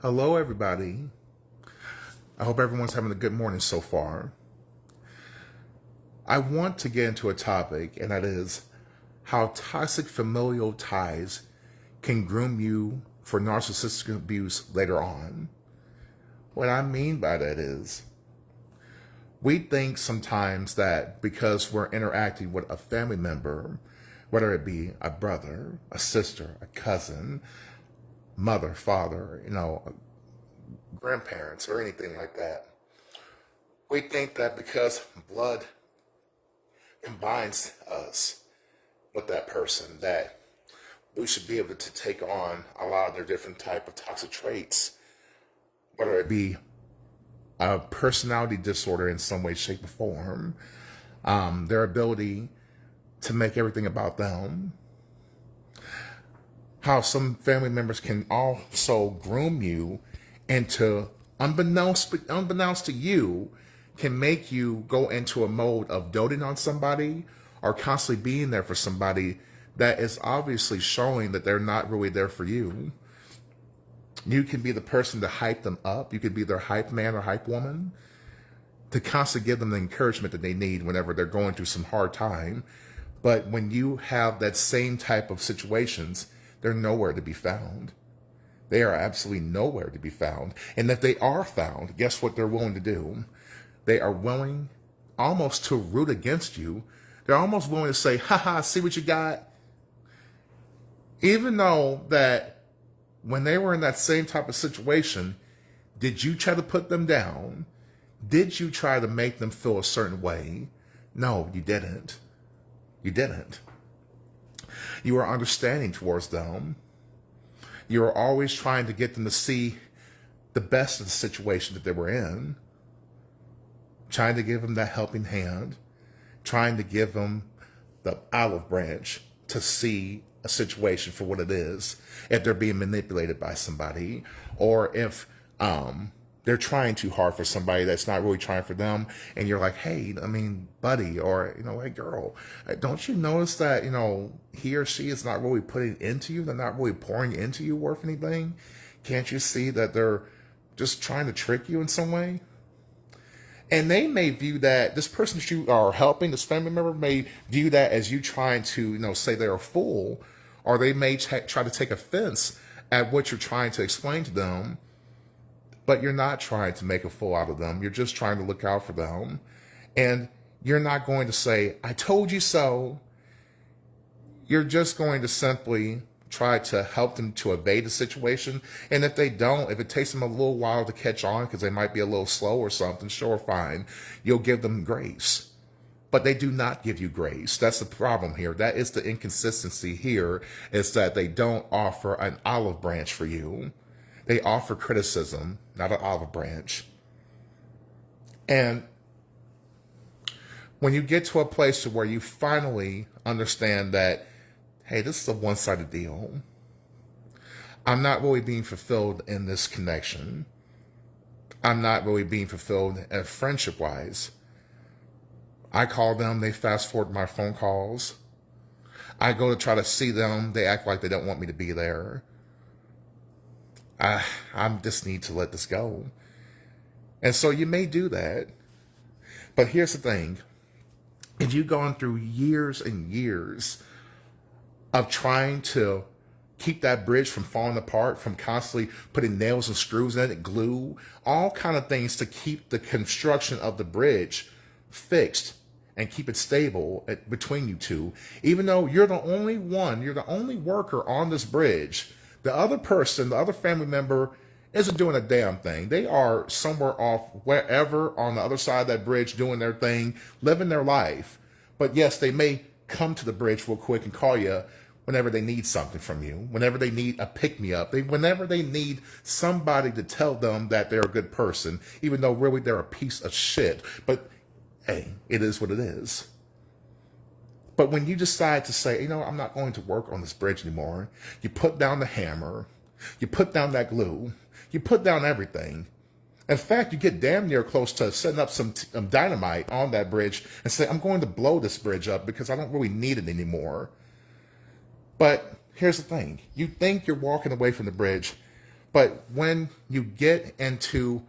Hello, everybody. I hope everyone's having a good morning so far. I want to get into a topic, and that is how toxic familial ties can groom you for narcissistic abuse later on. What I mean by that is, we think sometimes that because we're interacting with a family member, whether it be a brother, a sister, a cousin, mother, father, grandparents, or anything like that, we think that because blood combines us with that person, that we should be able to take on a lot of their different type of toxic traits, whether it be a personality disorder in some way, shape, or form, their ability to make everything about them, how some family members can also groom you into, unbeknownst to you, can make you go into a mode of doting on somebody or constantly being there for somebody that is obviously showing that they're not really there for you. You can be the person to hype them up. You can be their hype man or hype woman to constantly give them the encouragement that they need whenever they're going through some hard time. But when you have that same type of situations, they're nowhere to be found. They are absolutely nowhere to be found. And if they are found, guess what they're willing to do? They are willing almost to root against you. They're almost willing to say, haha, see what you got? Even though that when they were in that same type of situation, did you try to put them down? Did you try to make them feel a certain way? No, you didn't. You didn't. You were understanding towards them. You were always trying to get them to see the best of the situation that they were in, trying to give them that helping hand, trying to give them the olive branch to see a situation for what it is, if they're being manipulated by somebody, or if they're trying too hard for somebody that's not really trying for them, and you're like, hey, buddy, or, hey, girl, don't you notice that, he or she is not really putting into you? They're not really pouring into you worth anything? Can't you see that they're just trying to trick you in some way? And they may view that, this person that you are helping, this family member may view that as you trying to, say they're a fool, or they may try to take offense at what you're trying to explain to them. But you're not trying to make a fool out of them. You're just trying to look out for them. And you're not going to say, I told you so. You're just going to simply try to help them to evade the situation. And if they don't, if it takes them a little while to catch on because they might be a little slow or something, sure, fine. You'll give them grace. But they do not give you grace. That's the problem here. That is the inconsistency here, is that they don't offer an olive branch for you. They offer criticism, not an olive branch. And when you get to a place to where you finally understand that, hey, this is a one-sided deal. I'm not really being fulfilled in this connection. I'm not really being fulfilled friendship-wise. I call them, they fast forward my phone calls. I go to try to see them, they act like they don't want me to be there. I just need to let this go. And so you may do that. But here's the thing. If you've gone through years and years of trying to keep that bridge from falling apart, from constantly putting nails and screws in it, glue, all kind of things to keep the construction of the bridge fixed and keep it stable between you two, even though you're the only one, you're the only worker on this bridge, the other person, the other family member isn't doing a damn thing. They are somewhere off, wherever, on the other side of that bridge, doing their thing, living their life. But yes, they may come to the bridge real quick and call you whenever they need something from you, whenever they need a pick-me-up, whenever they need somebody to tell them that they're a good person, even though really they're a piece of shit. But hey, it is what it is. But when you decide to say, I'm not going to work on this bridge anymore, you put down the hammer, you put down that glue, you put down everything. In fact, you get damn near close to setting up some dynamite on that bridge and say, I'm going to blow this bridge up because I don't really need it anymore. But here's the thing. You think you're walking away from the bridge, But when you get into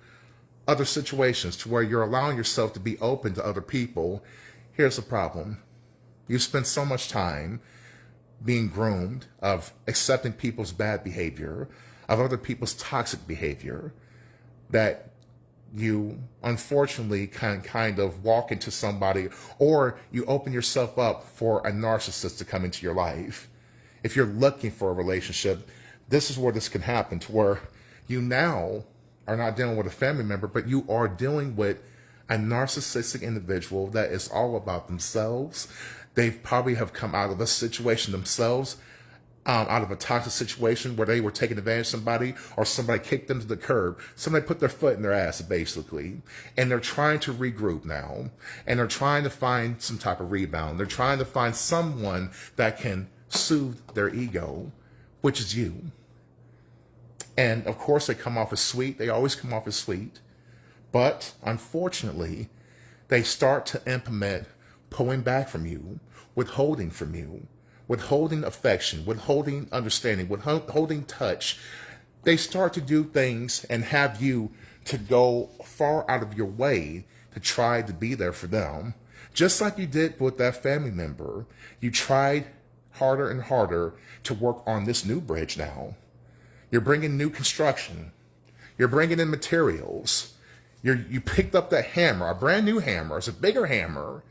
other situations to where you're allowing yourself to be open to other people, here's the problem. You spend so much time being groomed of accepting people's bad behavior, of other people's toxic behavior, that you unfortunately can kind of walk into somebody, or you open yourself up for a narcissist to come into your life. If you're looking for a relationship, this is where this can happen, to where you now are not dealing with a family member, but you are dealing with a narcissistic individual that is all about themselves. They probably have come out of a situation themselves, out of a toxic situation where they were taking advantage of somebody, or somebody kicked them to the curb. Somebody put their foot in their ass, basically. And they're trying to regroup now. And they're trying to find some type of rebound. They're trying to find someone that can soothe their ego, which is you. And of course, they come off as sweet. They always come off as sweet. But unfortunately, they start to implement pulling back from you, withholding from you, withholding affection, withholding understanding, withholding touch. They start to do things and have you to go far out of your way to try to be there for them. Just like you did with that family member, you tried harder and harder to work on this new bridge now. You're bringing new construction. You're bringing in materials. You picked up that hammer, a brand new hammer. It's a bigger hammer,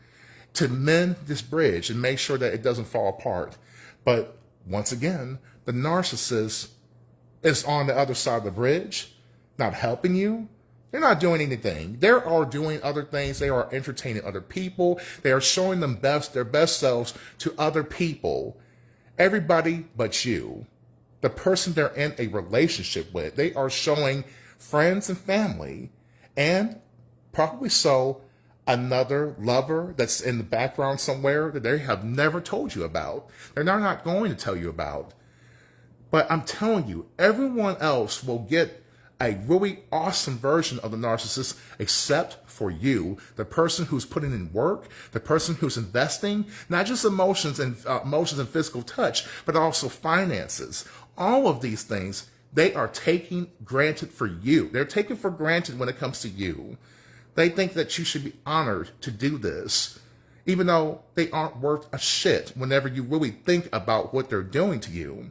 to mend this bridge and make sure that it doesn't fall apart. But once again, the narcissist is on the other side of the bridge, not helping you. They're not doing anything. They are doing other things. They are entertaining other people. They are showing them their best selves to other people. Everybody but you. The person they're in a relationship with. They are showing friends and family, and probably so another lover that's in the background somewhere that they have never told you about. They're not going to tell you about. But I'm telling you, everyone else will get a really awesome version of the narcissist except for you, the person who's putting in work, the person who's investing, not just emotions and physical touch, but also finances. All of these things, they are taking granted for you. They're taken for granted when it comes to you. They think that you should be honored to do this, even though they aren't worth a shit whenever you really think about what they're doing to you.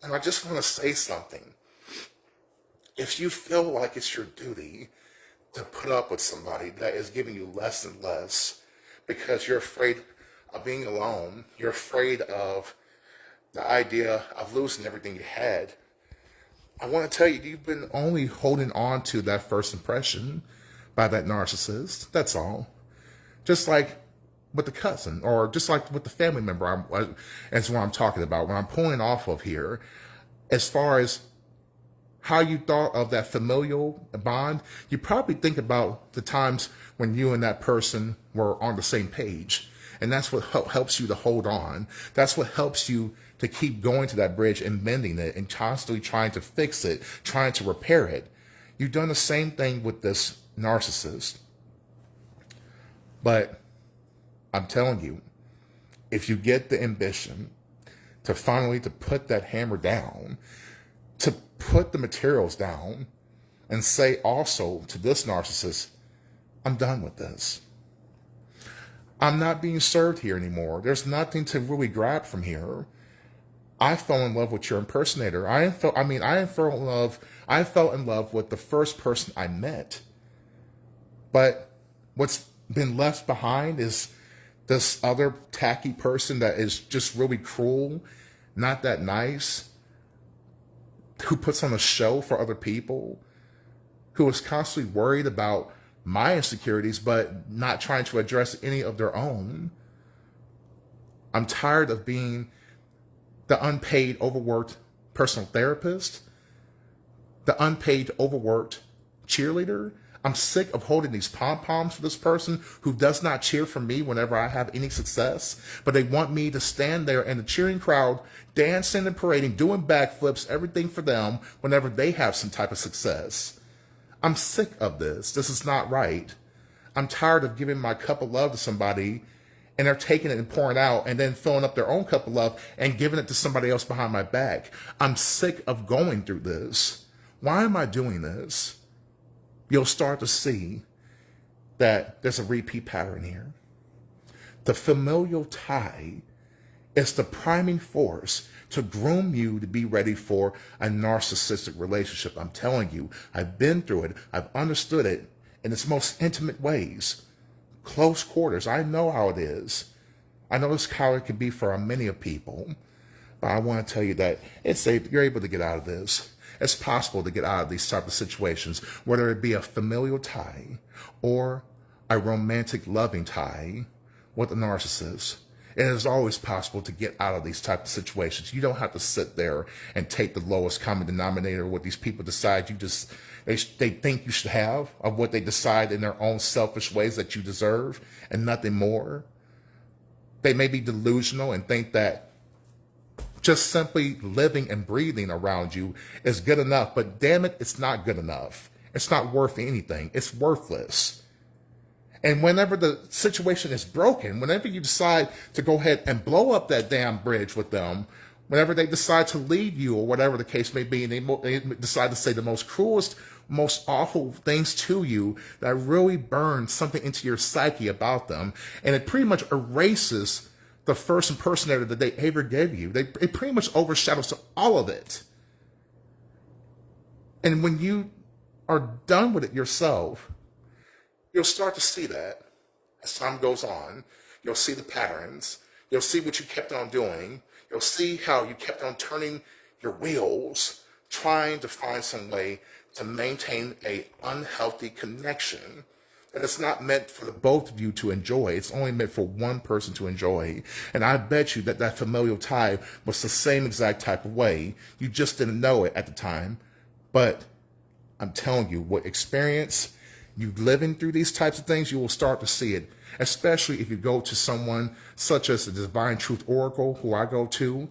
And I just want to say something. If you feel like it's your duty to put up with somebody that is giving you less and less because you're afraid of being alone, you're afraid of the idea of losing everything you had, I want to tell you, you've been only holding on to that first impression by that narcissist. That's all. Just like with the cousin, or just like with the family member. That's what I'm talking about. When I'm pulling off of here, as far as how you thought of that familial bond, you probably think about the times when you and that person were on the same page. And that's what helps you to hold on. That's what helps you to keep going to that bridge and mending it and constantly trying to fix it, trying to repair it. You've done the same thing with this narcissist. But I'm telling you, if you get the ambition to finally to put that hammer down, to put the materials down, and say also to this narcissist, I'm done with this. I'm not being served here anymore. There's nothing to really grab from here. I fell in love with your impersonator. I fell in love with the first person I met. But what's been left behind is this other tacky person that is just really cruel, not that nice, who puts on a show for other people, who is constantly worried about my insecurities, but not trying to address any of their own. I'm tired of being the unpaid, overworked personal therapist, the unpaid, overworked cheerleader. I'm sick of holding these pom-poms for this person who does not cheer for me whenever I have any success, but they want me to stand there in the cheering crowd, dancing and parading, doing backflips, everything for them whenever they have some type of success. I'm sick of this. This is not right. I'm tired of giving my cup of love to somebody and they're taking it and pouring out and then filling up their own cup of love and giving it to somebody else behind my back. I'm sick of going through this. Why am I doing this? You'll start to see that there's a repeat pattern here. The familial tie is the priming force to groom you to be ready for a narcissistic relationship. I'm telling you, I've been through it. I've understood it in its most intimate ways. Close quarters. I know how it is. I know it's how it can be for many of people. But I want to tell you that it's safe. You're able to get out of this. It's possible to get out of these type of situations, whether it be a familial tie or a romantic loving tie with a narcissist. It is always possible to get out of these type of situations. You don't have to sit there and take the lowest common denominator what these people decide they think you should have, of what they decide in their own selfish ways that you deserve, and nothing more. They may be delusional and think that just simply living and breathing around you is good enough, but damn it, it's not good enough. It's not worth anything. It's worthless. And whenever the situation is broken, whenever you decide to go ahead and blow up that damn bridge with them, whenever they decide to leave you or whatever the case may be, and they decide to say the most cruelest, most awful things to you that really burn something into your psyche about them, and it pretty much erases the first impersonator that they ever gave you. It pretty much overshadows all of it. And when you are done with it yourself, you'll start to see that as time goes on. You'll see the patterns. You'll see what you kept on doing. You'll see how you kept on turning your wheels, trying to find some way to maintain an unhealthy connection that it's not meant for the both of you to enjoy. It's only meant for one person to enjoy. And I bet you that that familial tie was the same exact type of way. You just didn't know it at the time. But I'm telling you, what experience you living through these types of things, you will start to see it, especially if you go to someone such as the Divine Truth Oracle, who I go to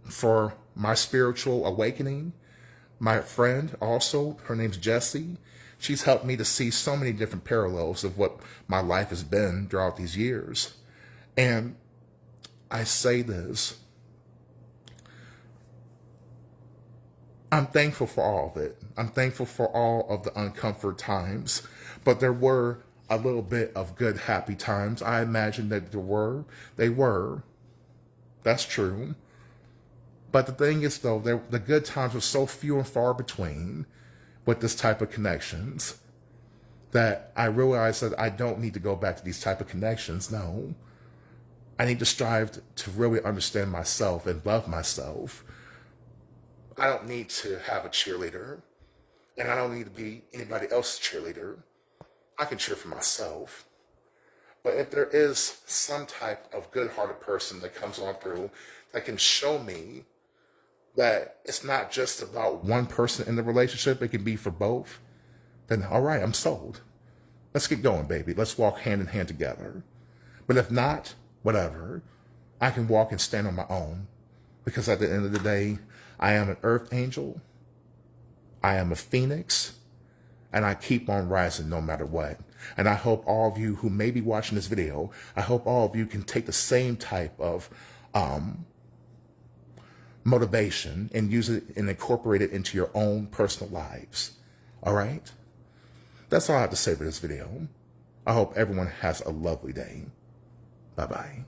for my spiritual awakening. My friend also, her name's Jessie. She's helped me to see so many different parallels of what my life has been throughout these years. And I say this, I'm thankful for all of it. I'm thankful for all of the uncomfort times, but there were a little bit of good, happy times. I imagine that they were. That's true. But the thing is, though, the good times were so few and far between with this type of connections that I realized that I don't need to go back to these type of connections. No, I need to strive to really understand myself and love myself. I don't need to have a cheerleader, and I don't need to be anybody else's cheerleader. I can cheer for myself. But if there is some type of good-hearted person that comes on through that can show me that it's not just about one person in the relationship, it can be for both, then all right, I'm sold. Let's get going, baby. Let's walk hand in hand together. But if not, whatever, I can walk and stand on my own, because at the end of the day, I am an earth angel, I am a phoenix, and I keep on rising no matter what. And I hope all of you who may be watching this video, I hope all of you can take the same type of motivation and use it and incorporate it into your own personal lives. All right? That's all I have to say for this video. I hope everyone has a lovely day. Bye-bye.